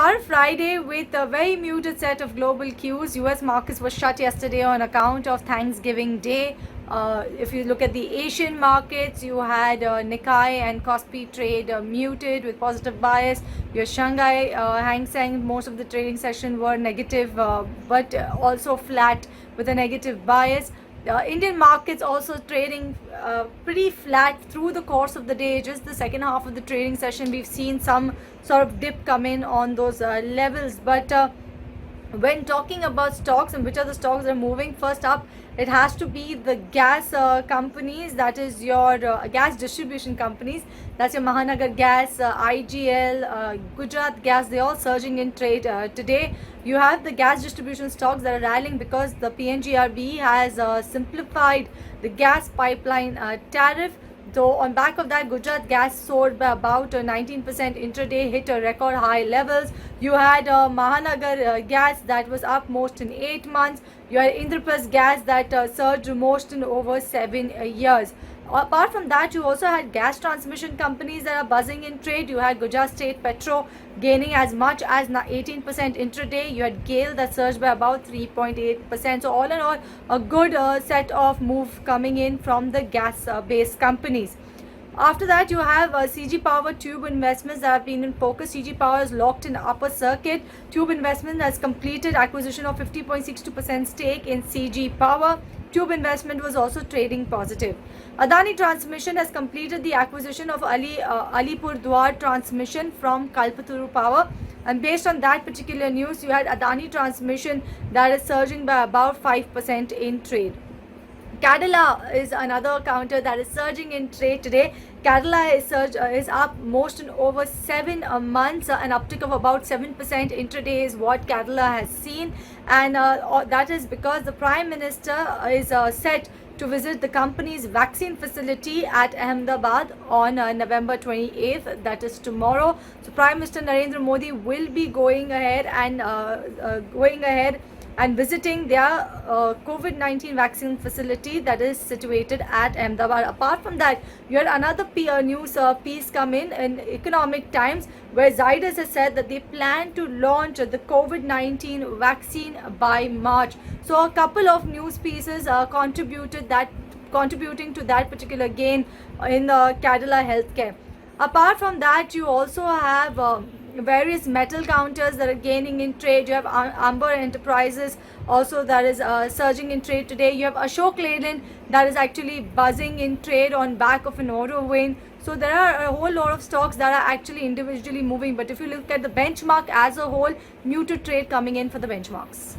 start Friday with a very muted set of global cues. US markets were shut yesterday on account of Thanksgiving Day. If you look at the Asian markets, you had Nikkei and Kospi trade muted with positive bias. Your Shanghai Hang Seng, most of the trading session were negative, but also flat with a negative bias. Indian markets also trading pretty flat through the course of the day. Just the second half of the trading session, we've seen some sort of dip come in on those levels. But when talking about stocks and which are the stocks that are moving, first up, it has to be the gas companies, that is your gas distribution companies. That's your Mahanagar Gas, IGL, Gujarat Gas. They're all surging in trade today. You have the gas distribution stocks that are rallying because the PNGRB has simplified the gas pipeline tariff. So on back of that, Gujarat Gas soared by about 19% intraday, hit a record high levels. You had Mahanagar Gas that was up most in 8 months. You had Indraprasth Gas that surged most in over 7 years. Apart from that, you also had gas transmission companies that are buzzing in trade. You had Gujarat State Petro gaining as much as 18% intraday. You had GAIL that surged by about 3.8%. So all in all, a good set of move coming in from the gas-based companies. After that, you have CG Power Tube Investments that have been in focus. CG Power is locked in upper circuit. Tube Investment has completed acquisition of 50.62% stake in CG Power. Tube Investment was also trading positive. Adani Transmission has completed the acquisition of Alipurdwar Transmission from Kalpataru Power. And based on that particular news, you had Adani Transmission that is surging by about 5% in trade. Cadila is another counter that is surging in trade today. Cadila is up most in over 7 months. An uptick of about 7% intraday is what Cadila has seen, and that is because the Prime Minister is set to visit the company's vaccine facility at Ahmedabad on November 28th, that is tomorrow. So Prime Minister Narendra Modi will be going ahead and visiting their COVID-19 vaccine facility that is situated at Ahmedabad. Apart from that, you had another news piece come in Economic Times, where Zydus has said that they plan to launch the COVID-19 vaccine by March. So a couple of news pieces contributing to that particular gain in Cadila Healthcare. Apart from that, you also have various metal counters that are gaining in trade. You have Amber Enterprises also that is surging in trade today. You have Ashok Leyland that is actually buzzing in trade on back of an order win. So there are a whole lot of stocks that are actually individually moving. But if you look at the benchmark as a whole, muted trade coming in for the benchmarks.